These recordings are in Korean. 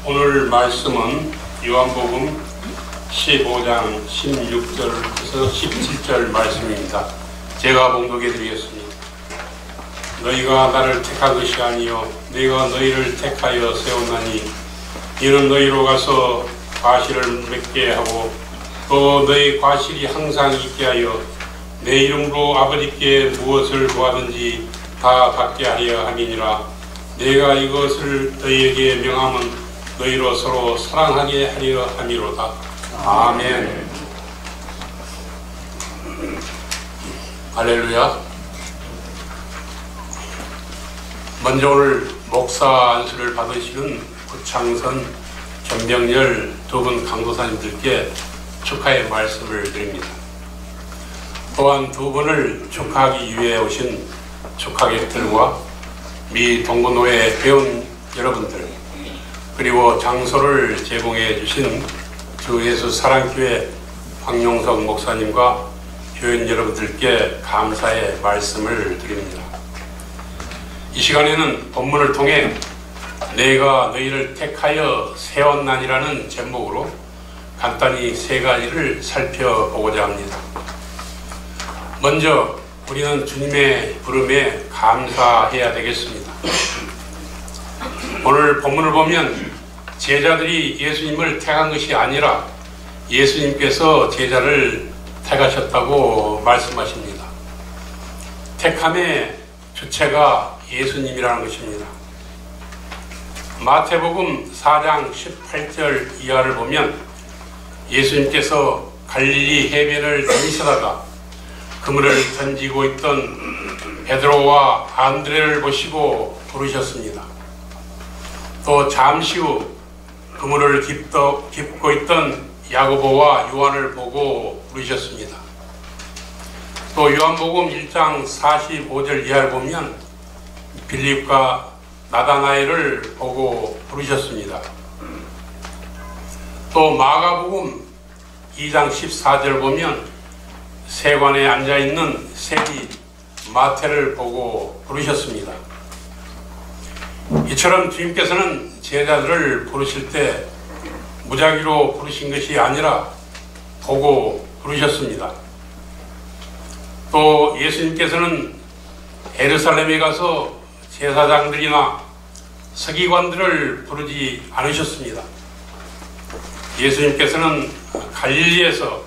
오늘 말씀은 요한복음 15장 16절에서 17절 말씀입니다. 제가 봉독해 드리겠습니다. 너희가 나를 택한 것이 아니요 내가 너희를 택하여 세웠나니 이는 너희로 가서 과실을 맺게 하고 또 너희 과실이 항상 있게 하여 내 이름으로 아버지께 무엇을 구하든지 다 받게 하려 함이니라. 내가 이것을 너희에게 명함은 너희로 서로 사랑하게 하려 함이로다. 아멘. 할렐루야. 먼저 오늘 목사 안수를 받으시는 구창선, 전병열 두 분 강도사님들께 축하의 말씀을 드립니다. 또한 두 분을 축하하기 위해 오신 축하객들과 미 동부노회 회원 여러분들, 그리고 장소를 제공해 주신 주 예수 사랑교회 황용석 목사님과 교인 여러분들께 감사의 말씀을 드립니다. 이 시간에는 본문을 통해 내가 너희를 택하여 세웠나니라는 제목으로 간단히 세 가지를 살펴보고자 합니다. 먼저 우리는 주님의 부름에 감사해야 되겠습니다. 오늘 본문을 보면 제자들이 예수님을 택한 것이 아니라 예수님께서 제자를 택하셨다고 말씀하십니다. 택함의 주체가 예수님이라는 것입니다. 마태복음 4장 18절 이하를 보면 예수님께서 갈릴리 해변을 다니시다가 그물을 던지고 있던 베드로와 안드레를 보시고 부르셨습니다. 또 잠시 후 그물을 깁고 있던 야고보와 요한을 보고 부르셨습니다. 또 요한복음 1장 45절 이하를 보면 빌립과 나다나엘을 보고 부르셨습니다. 또 마가복음 2장 14절 보면 세관에 앉아있는 세리 마태를 보고 부르셨습니다. 이처럼 주님께서는 제자들을 부르실 때 무작위로 부르신 것이 아니라 보고 부르셨습니다. 또 예수님께서는 예루살렘에 가서 제사장들이나 서기관들을 부르지 않으셨습니다. 예수님께서는 갈릴리에서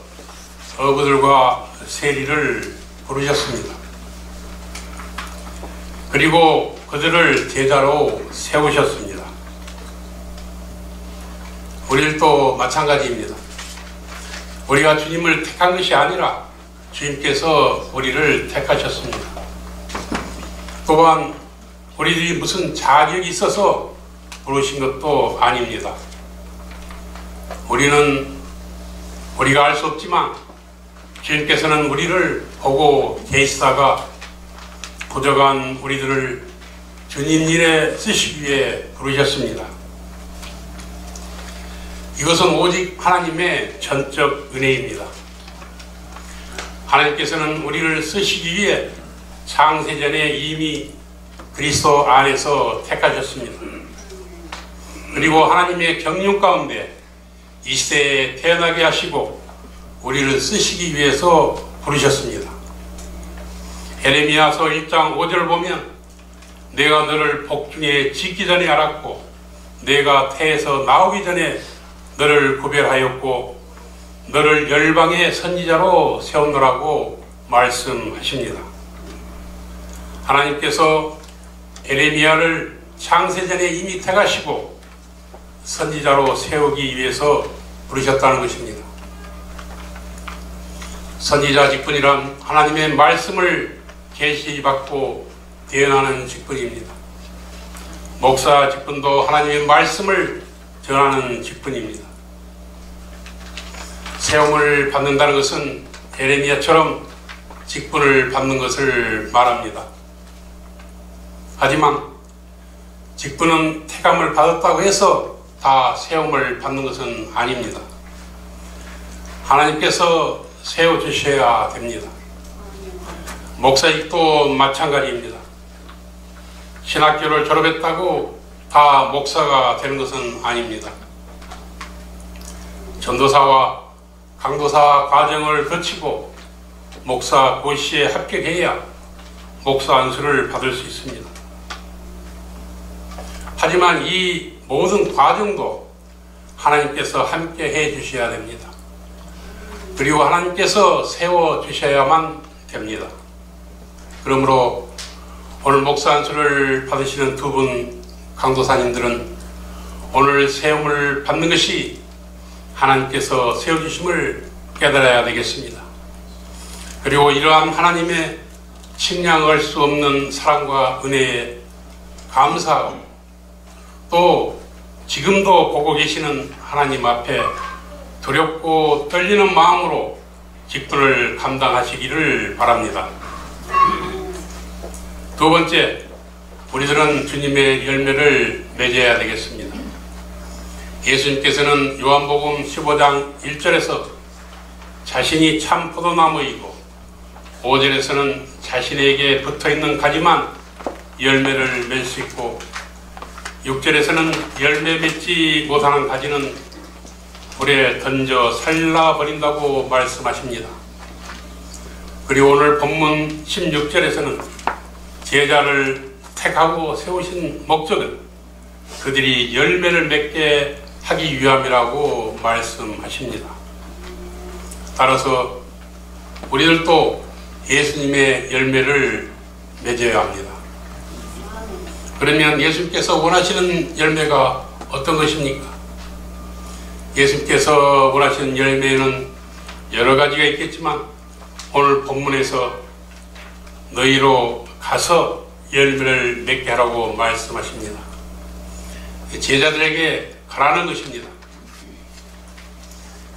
어부들과 세리를 부르셨습니다. 그리고 그들을 제자로 세우셨습니다. 우리들도 마찬가지입니다. 우리가 주님을 택한 것이 아니라 주님께서 우리를 택하셨습니다. 또한 우리들이 무슨 자격이 있어서 부르신 것도 아닙니다. 우리가 알 수 없지만 주님께서는 우리를 보고 계시다가 부족한 우리들을 주님 일에 쓰시기 위해 부르셨습니다. 이것은 오직 하나님의 전적 은혜입니다. 하나님께서는 우리를 쓰시기 위해 창세전에 이미 그리스도 안에서 택하셨습니다. 그리고 하나님의 경륜 가운데 이 시대에 태어나게 하시고 우리를 쓰시기 위해서 부르셨습니다. 에레미야서 1장 5절을 보면 내가 너를 복중에 짓기 전에 알았고 내가 태에서 나오기 전에 너를 구별하였고 너를 열방의 선지자로 세우노라고 말씀하십니다. 하나님께서 에레미야를 창세전에 이미 택하시고 선지자로 세우기 위해서 부르셨다는 것입니다. 선지자 직분이란 하나님의 말씀을 계시받고 대언하는 직분입니다. 목사 직분도 하나님의 말씀을 전하는 직분입니다. 세움을 받는다는 것은 에레미야처럼 직분을 받는 것을 말합니다. 하지만 직분은 택함을 받았다고 해서 다 세움을 받는 것은 아닙니다. 하나님께서 세워주셔야 됩니다. 목사직도 마찬가지입니다. 신학교를 졸업했다고 다 목사가 되는 것은 아닙니다. 전도사와 강도사 과정을 거치고 목사 고시에 합격해야 목사 안수를 받을 수 있습니다. 하지만 이 모든 과정도 하나님께서 함께 해 주셔야 됩니다. 그리고 하나님께서 세워 주셔야만 됩니다. 그러므로 오늘 목사 안수를 받으시는 두 분 강도사님들은 오늘 세움을 받는 것이 하나님께서 세워주심을 깨달아야 되겠습니다. 그리고 이러한 하나님의 측량할 수 없는 사랑과 은혜에 감사하고 또 지금도 보고 계시는 하나님 앞에 두렵고 떨리는 마음으로 직분을 감당하시기를 바랍니다. 두 번째, 우리들은 주님의 열매를 맺어야 되겠습니다. 예수님께서는 요한복음 15장 1절에서 자신이 참 포도나무이고 5절에서는 자신에게 붙어있는 가지만 열매를 맺을 수 있고 6절에서는 열매 맺지 못하는 가지는 불에 던져 살라버린다고 말씀하십니다. 그리고 오늘 본문 16절에서는 제자를 택하고 세우신 목적은 그들이 열매를 맺게 하기 위함이라고 말씀하십니다. 따라서 우리들도 예수님의 열매를 맺어야 합니다. 그러면 예수님께서 원하시는 열매가 어떤 것입니까? 예수님께서 원하시는 열매는 여러 가지가 있겠지만 오늘 본문에서 너희로 가서 열매를 맺게 하라고 말씀하십니다. 제자들에게 가라는 것입니다.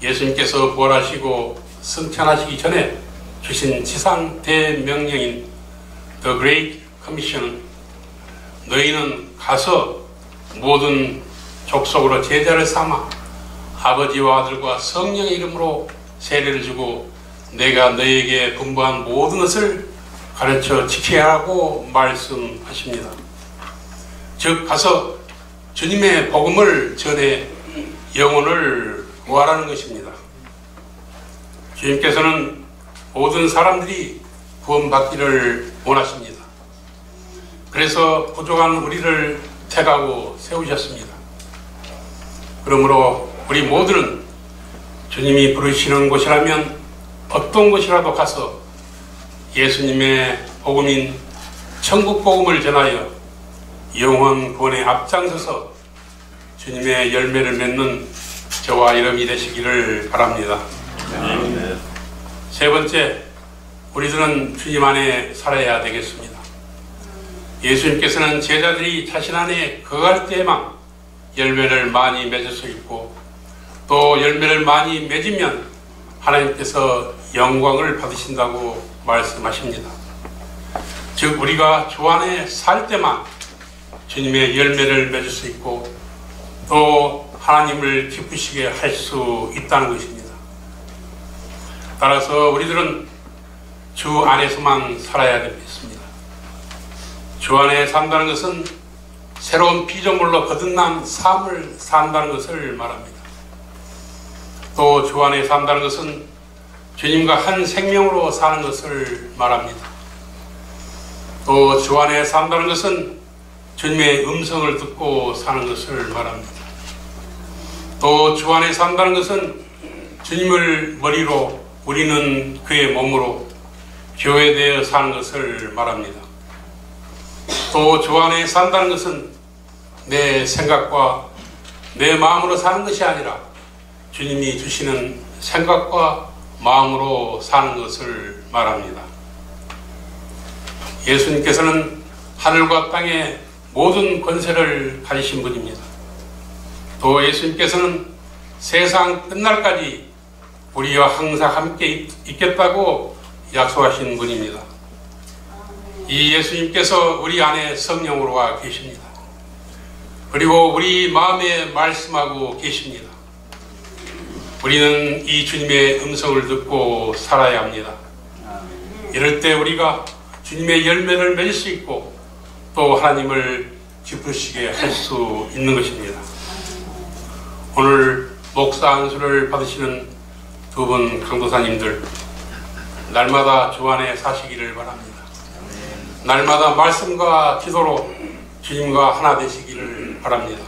예수님께서 부활하시고 승천하시기 전에 주신 지상 대명령인 The Great Commission은 너희는 가서 모든 족속으로 제자를 삼아 아버지와 아들과 성령의 이름으로 세례를 주고 내가 너희에게 분부한 모든 것을 가르쳐 지켜야 하고 말씀하십니다. 즉 가서 주님의 복음을 전해 영혼을 구하라는 것입니다. 주님께서는 모든 사람들이 구원받기를 원하십니다. 그래서 부족한 우리를 택하고 세우셨습니다. 그러므로 우리 모두는 주님이 부르시는 곳이라면 어떤 곳이라도 가서 예수님의 복음인 천국 복음을 전하여 영원 구원에 앞장서서 주님의 열매를 맺는 저와 여러분이 되시기를 바랍니다. 세 번째, 우리들은 주님 안에 살아야 되겠습니다. 예수님께서는 제자들이 자신 안에 거할 때에만 열매를 많이 맺을 수 있고 또 열매를 많이 맺으면 하나님께서 영광을 받으신다고 말씀하십니다. 즉 우리가 주 안에 살 때만 주님의 열매를 맺을 수 있고 또 하나님을 기쁘시게 할 수 있다는 것입니다. 따라서 우리들은 주 안에서만 살아야 되겠습니다. 주 안에 산다는 것은 새로운 피조물로 거듭난 삶을 산다는 것을 말합니다. 또 주 안에 산다는 것은 주님과 한 생명으로 사는 것을 말합니다. 또 주 안에 산다는 것은 주님의 음성을 듣고 사는 것을 말합니다. 또 주 안에 산다는 것은 주님을 머리로 우리는 그의 몸으로 교회되어 사는 것을 말합니다. 또 주 안에 산다는 것은 내 생각과 내 마음으로 사는 것이 아니라 주님이 주시는 생각과 마음으로 사는 것을 말합니다. 예수님께서는 하늘과 땅의 모든 권세를 가지신 분입니다. 또 예수님께서는 세상 끝날까지 우리와 항상 함께 있겠다고 약속하신 분입니다. 이 예수님께서 우리 안에 성령으로 와 계십니다. 그리고 우리 마음에 말씀하고 계십니다. 우리는 이 주님의 음성을 듣고 살아야 합니다. 이럴 때 우리가 주님의 열매를 맺을 수 있고 또 하나님을 기쁘시게 할 수 있는 것입니다. 오늘 목사 안수를 받으시는 두 분 강도사님들, 날마다 주 안에 사시기를 바랍니다. 날마다 말씀과 기도로 주님과 하나 되시기를 바랍니다.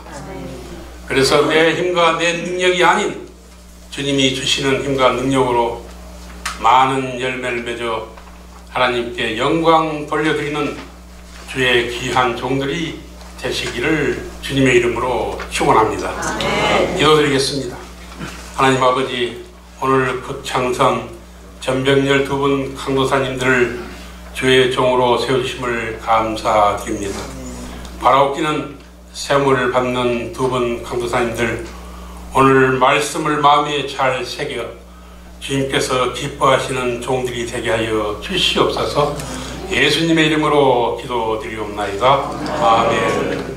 그래서 내 힘과 내 능력이 아닌 주님이 주시는 힘과 능력으로 많은 열매를 맺어 하나님께 영광 돌려드리는 주의 귀한 종들이 되시기를 주님의 이름으로 축원합니다. 기도드리겠습니다. 하나님 아버지, 오늘 극창선 전병열 두 분 강도사님들을 주의 종으로 세우심을 감사드립니다. 바라옵기는 세움을 받는 두 분 강도사님들, 오늘 말씀을 마음에 잘 새겨 주님께서 기뻐하시는 종들이 되게 하여 주시옵소서. 예수님의 이름으로 기도드리옵나이다. 아멘.